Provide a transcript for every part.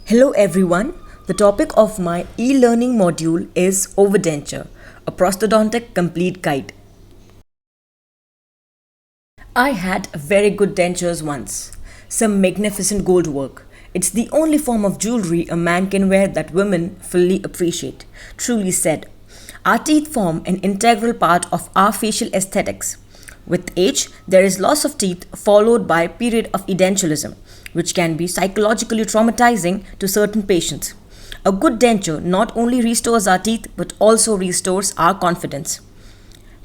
Hello everyone, the topic of my e-learning module is OVERDENTURE, a prosthodontic complete guide. I had very good dentures once, some magnificent gold work. It's the only form of jewelry a man can wear that women fully appreciate. Truly said. Our teeth form an integral part of our facial aesthetics. With age, there is loss of teeth followed by a period of edentulism, which can be psychologically traumatizing to certain patients. A good denture not only restores our teeth but also restores our confidence.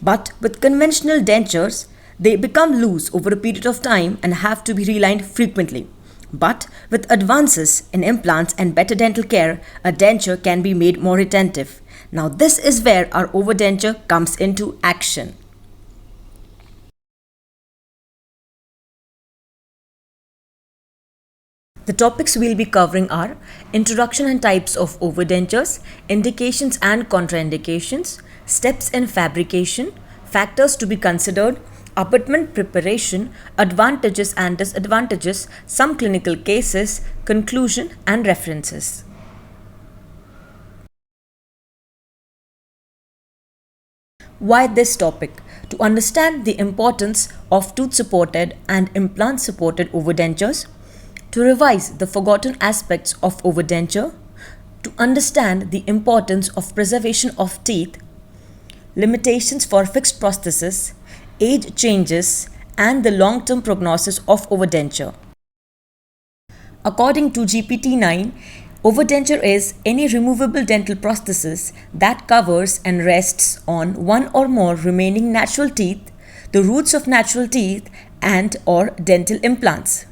But with conventional dentures, they become loose over a period of time and have to be relined frequently. But with advances in implants and better dental care, a denture can be made more retentive. Now this is where our overdenture comes into action. The topics we'll be covering are introduction and types of overdentures, indications and contraindications, steps in fabrication, factors to be considered, abutment preparation, advantages and disadvantages, some clinical cases, conclusion and references. Why this topic? To understand the importance of tooth-supported and implant-supported overdentures, to revise the forgotten aspects of overdenture, to understand the importance of preservation of teeth, limitations for fixed prosthesis, age changes, and the long-term prognosis of overdenture. According to GPT-9, overdenture is any removable dental prosthesis that covers and rests on one or more remaining natural teeth, the roots of natural teeth, and/or dental implants.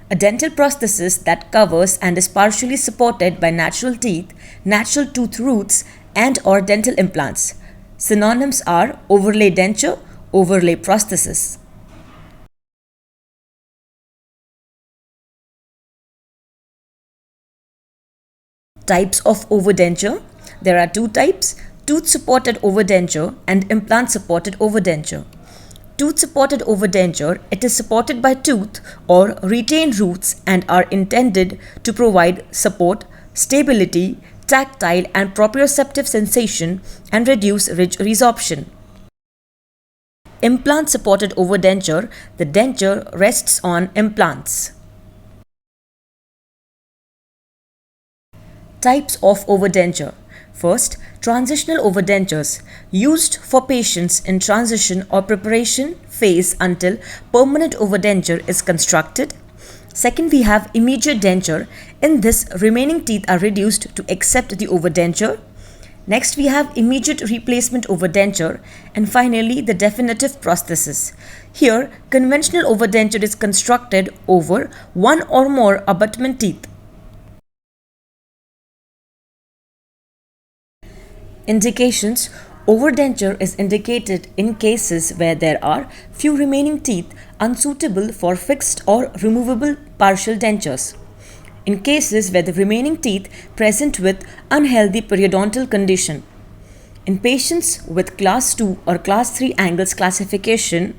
A dental prosthesis that covers and is partially supported by natural teeth, natural tooth roots, and/or dental implants. Synonyms are overlay denture, overlay prosthesis. Types of overdenture. There are two types: tooth-supported overdenture and implant-supported overdenture. Tooth-supported overdenture, it is supported by tooth or retained roots and are intended to provide support, stability, tactile and proprioceptive sensation and reduce ridge resorption. Implant-supported overdenture, the denture rests on implants. Types of overdenture. First, transitional overdentures, used for patients in transition or preparation phase until permanent overdenture is constructed. Second, we have immediate denture. In this, remaining teeth are reduced to accept the overdenture. Next, we have immediate replacement overdenture. And finally, the definitive prosthesis. Here, conventional overdenture is constructed over one or more abutment teeth. Indications. Overdenture is indicated in cases where there are few remaining teeth unsuitable for fixed or removable partial dentures. In cases where the remaining teeth present with unhealthy periodontal condition. In patients with class 2 or class 3 angles classification.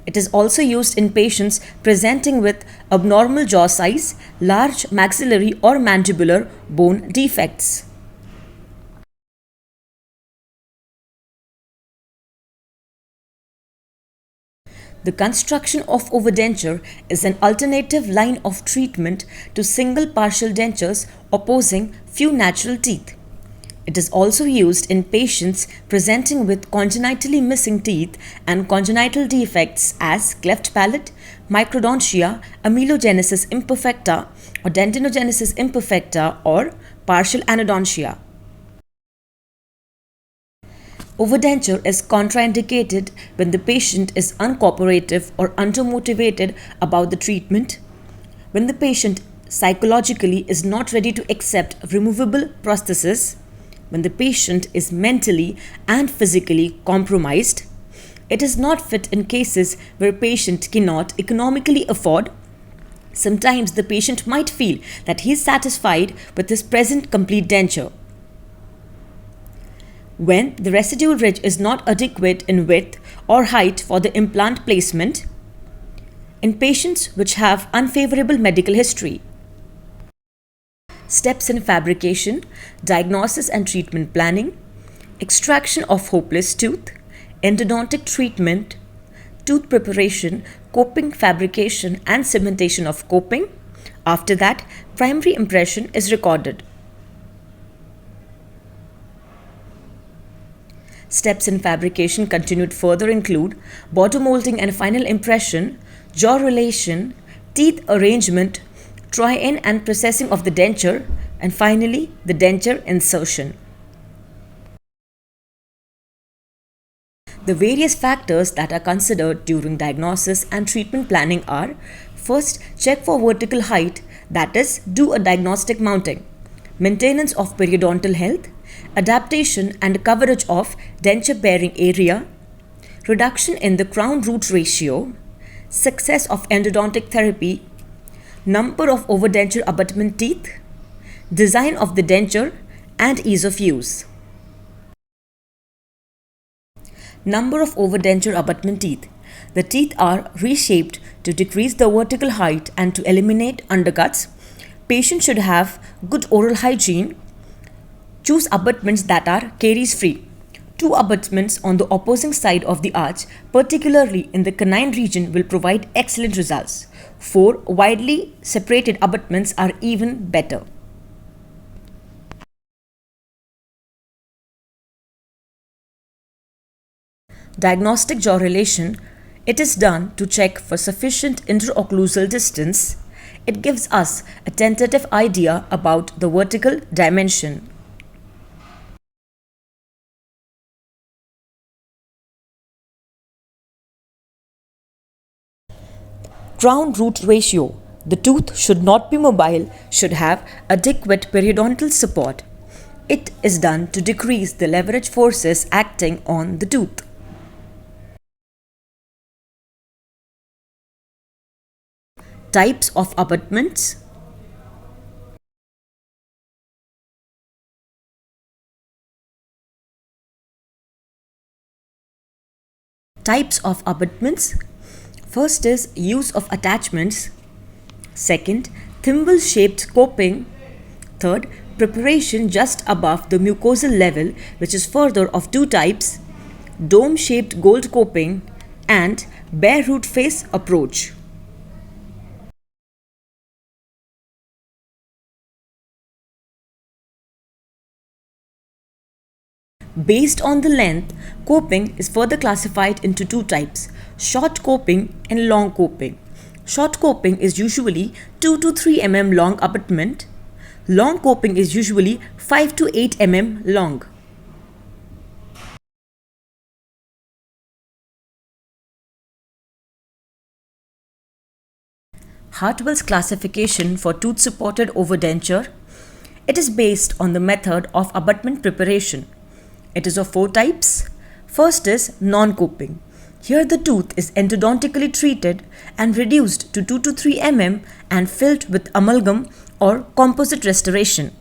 It is also used in patients presenting with abnormal jaw size, large maxillary or mandibular bone defects. The construction of overdenture is an alternative line of treatment to single partial dentures opposing few natural teeth. It is also used in patients presenting with congenitally missing teeth and congenital defects as cleft palate, microdontia, amelogenesis imperfecta or dentinogenesis imperfecta or partial anodontia. Overdenture is contraindicated when the patient is uncooperative or undermotivated about the treatment, when the patient psychologically is not ready to accept removable prosthesis, when the patient is mentally and physically compromised. It is not fit in cases where patient cannot economically afford. Sometimes the patient might feel that he is satisfied with his present complete denture. When the residual ridge is not adequate in width or height for the implant placement, in patients which have unfavorable medical history. steps in fabrication, diagnosis and treatment planning, extraction of hopeless tooth, endodontic treatment, tooth preparation, coping fabrication and cementation of coping. After that, primary impression is recorded. Steps in fabrication continued further include border molding and final impression, jaw relation, teeth arrangement, try-in and processing of the denture, and finally the denture insertion. The various factors that are considered during diagnosis and treatment planning are: first, check for vertical height, that is, do a diagnostic mounting, maintenance of periodontal health, adaptation and coverage of denture bearing area, reduction in the crown root ratio, success of endodontic therapy, number of overdenture abutment teeth, design of the denture, and ease of use. Number of overdenture abutment teeth. The teeth are reshaped to decrease the vertical height and to eliminate undercuts. Patient should have good oral hygiene. Choose abutments that are caries free. 2 abutments on the opposing side of the arch, particularly in the canine region, will provide excellent results. 4 widely separated abutments are even better. Diagnostic jaw relation. It is done to check for sufficient interocclusal distance. It gives us a tentative idea about the vertical dimension. Crown root ratio. The tooth should not be mobile, should have adequate periodontal support. It is done to decrease the leverage forces acting on the tooth. Types of abutments. Types of abutments. First is use of attachments. Second, thimble-shaped coping. Third, preparation just above the mucosal level, which is further of 2 types: dome-shaped gold coping and bare root face approach. Based on the length, coping is further classified into 2 types: short coping and long coping. Short coping is usually 2 to 3 mm long abutment. Long coping is usually 5 to 8 mm long. Hartwell's classification for tooth-supported overdenture. It is based on the method of abutment preparation. It is of 4 types. First is non-coping. Here the tooth is endodontically treated and reduced to 2 to 3 mm and filled with amalgam or composite restoration.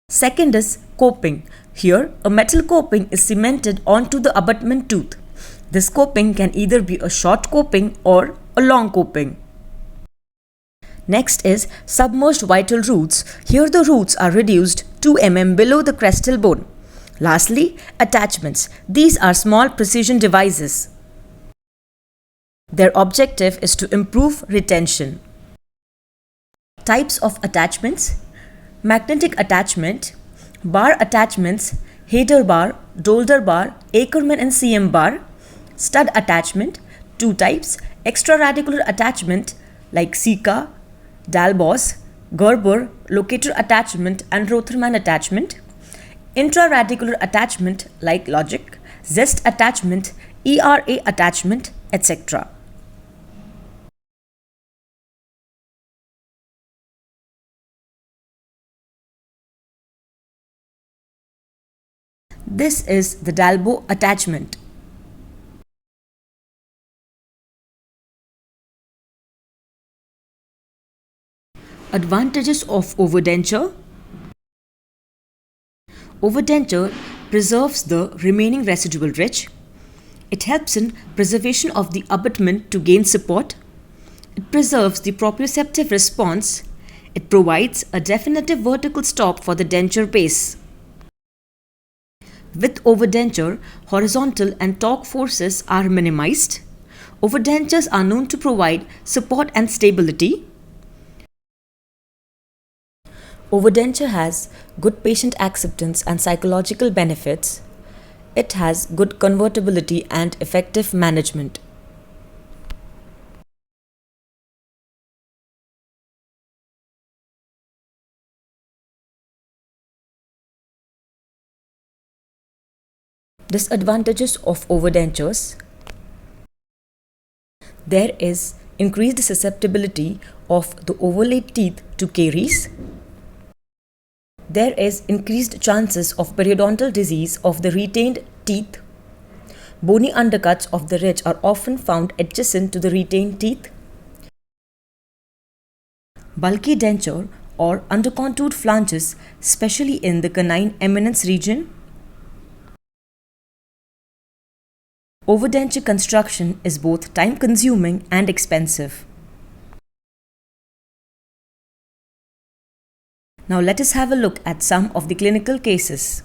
Second is coping. Here a metal coping is cemented onto the abutment tooth. This coping can either be a short coping or a long coping. Next is submerged vital roots. Here the roots are reduced 2 mm below the crestal bone. Lastly, attachments. These are small precision devices. Their objective is to improve retention. Types of attachments: magnetic attachment, bar attachments, Hader bar, Dolder bar, Ackerman and CM bar. Stud attachment, 2 types: extraradicular attachment like Sika, Dalbos, Gerber, locator attachment and Rotherman attachment. Intraradicular attachment like Logic, Zest attachment, ERA attachment, etc. This is the Dalbo attachment. Advantages of overdenture. Overdenture preserves the remaining residual ridge. It helps in preservation of the abutment to gain support. It preserves the proprioceptive response. It provides a definitive vertical stop for the denture base. With overdenture, horizontal and torque forces are minimized. Overdentures are known to provide support and stability. Overdenture has good patient acceptance and psychological benefits. It has good convertibility and effective management. Disadvantages of overdentures: there is increased susceptibility of the overlaid teeth to caries. There is increased chances of periodontal disease of the retained teeth. Bony undercuts of the ridge are often found adjacent to the retained teeth. Bulky denture or undercontoured flanges, especially in the canine eminence region. Overdenture construction is both time-consuming and expensive. Now let us have a look at some of the clinical cases.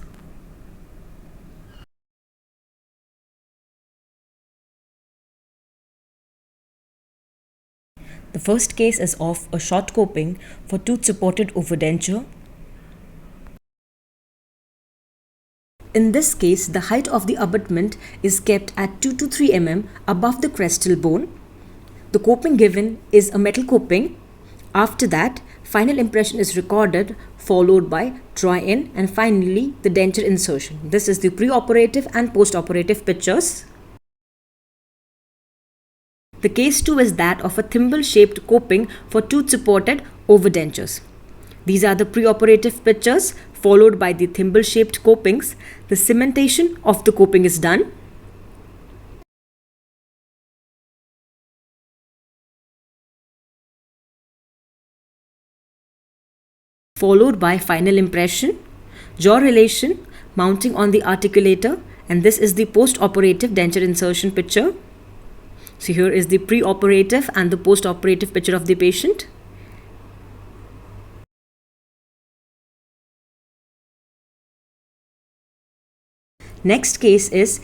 The first case is of a short coping for tooth-supported overdenture. In this case, the height of the abutment is kept at 2 to 3 mm above the crestal bone. The coping given is a metal coping. After that, final impression is recorded, followed by try-in and finally the denture insertion. This is the pre-operative and post-operative pictures. The case 2 is that of a thimble-shaped coping for tooth-supported overdentures. These are the pre-operative pictures followed by the thimble-shaped copings. The cementation of the coping is done. Followed by final impression, jaw relation, mounting on the articulator, and this is the post-operative denture insertion picture. So here is the pre-operative and the post-operative picture of the patient. Next case is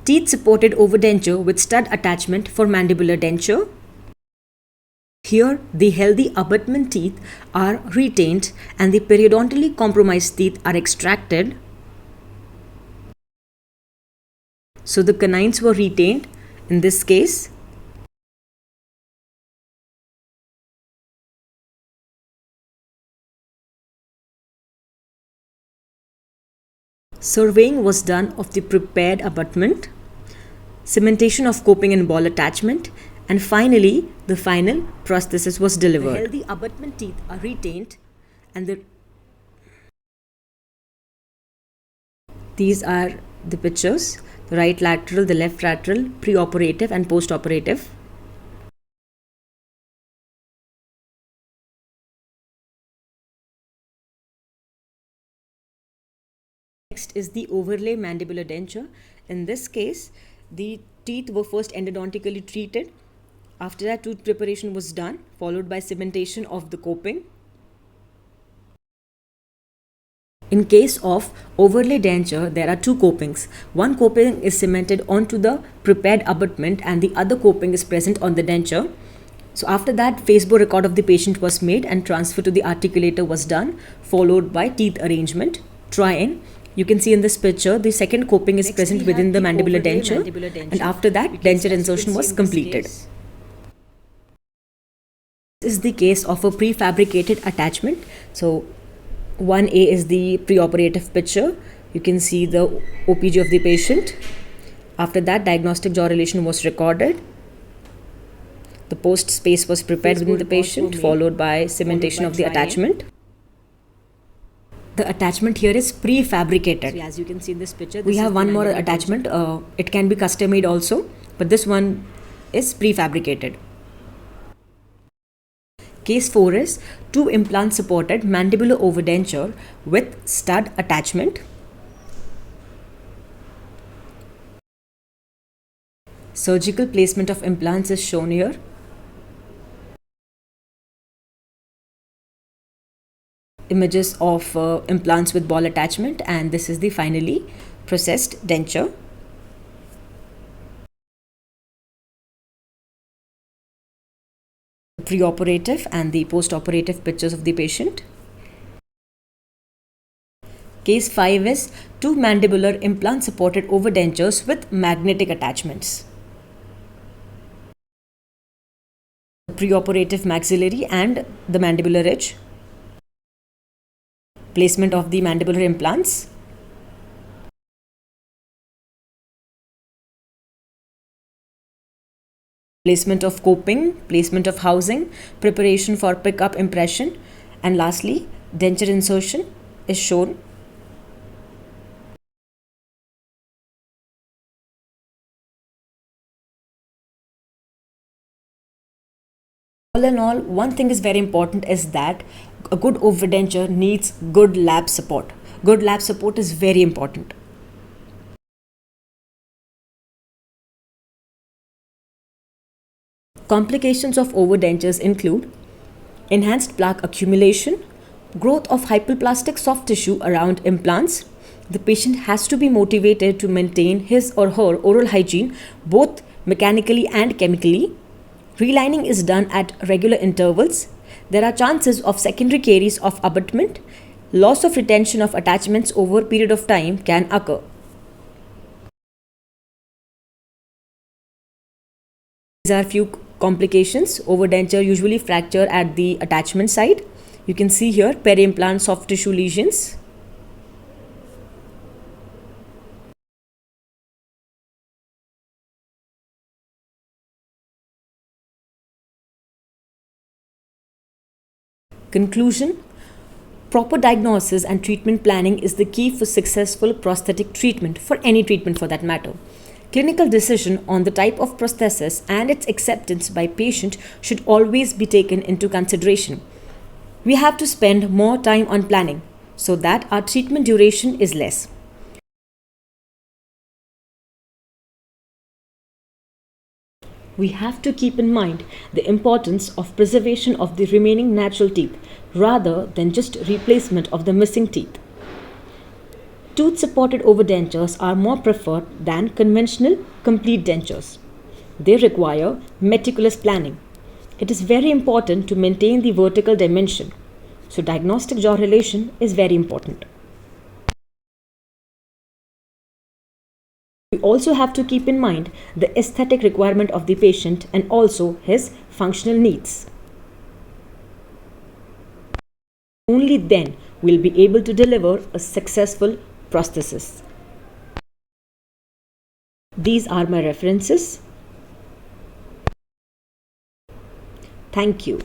teeth-supported overdenture with stud attachment for mandibular denture. Here, the healthy abutment teeth are retained and the periodontally compromised teeth are extracted. So the canines were retained in this case. Surveying was done of the prepared abutment, cementation of coping and ball attachment, and finally the final prosthesis was delivered. The healthy abutment teeth are retained and these are the pictures: the right lateral, the left lateral, pre-operative and post-operative. Next is the overlay mandibular denture. In this case, the teeth were first endodontically treated. After that, tooth preparation was done, followed by cementation of the coping. In case of overlay denture, there are two copings. One coping is cemented onto the prepared abutment and the other coping is present on the denture. So after that, Facebook record of the patient was made and transfer to the articulator was done, followed by teeth arrangement, try-in. You can see in this picture, the second coping is present within the mandibular denture, and after that, denture insertion was completed. This is the case of a prefabricated attachment. So 1A is the preoperative picture. You can see the OPG of the patient. After that, diagnostic jaw relation was recorded. The post space was prepared within the patient, followed by cementation of the attachment. The attachment here is prefabricated. So as you can see in this picture, we have one more attachment. It can be custom made also, but this one is prefabricated. Case 4 is 2 implant supported mandibular overdenture with stud attachment. Surgical placement of implants is shown here. images of implants with ball attachment, and this is the finally processed denture. Pre-operative and the post-operative pictures of the patient. Case 5 is 2 mandibular implant supported overdentures with magnetic attachments. Pre-operative maxillary and the mandibular ridge. Placement of the mandibular implants. Placement of coping, placement of housing, preparation for pick-up impression, and lastly, denture insertion is shown. All in all, one thing is very important is that a good overdenture needs good lab support. Good lab support is very important. Complications of overdentures include enhanced plaque accumulation, growth of hypoplastic soft tissue around implants. The patient has to be motivated to maintain his or her oral hygiene both mechanically and chemically. Relining is done at regular intervals. There are chances of secondary caries of abutment. Loss of retention of attachments over a period of time can occur. These are few complications. Overdenture usually fracture at the attachment site. You can see here peri-implant soft tissue lesions. Conclusion: proper diagnosis and treatment planning is the key for successful prosthetic treatment, for any treatment for that matter. Clinical decision on the type of prosthesis and its acceptance by patient should always be taken into consideration. We have to spend more time on planning so that our treatment duration is less. We have to keep in mind the importance of preservation of the remaining natural teeth rather than just replacement of the missing teeth. Tooth-supported overdentures are more preferred than conventional complete dentures. They require meticulous planning. It is very important to maintain the vertical dimension, so diagnostic jaw relation is very important. We also have to keep in mind the aesthetic requirement of the patient and also his functional needs. Only then we'll be able to deliver a successful prosthesis. These are my references. Thank you.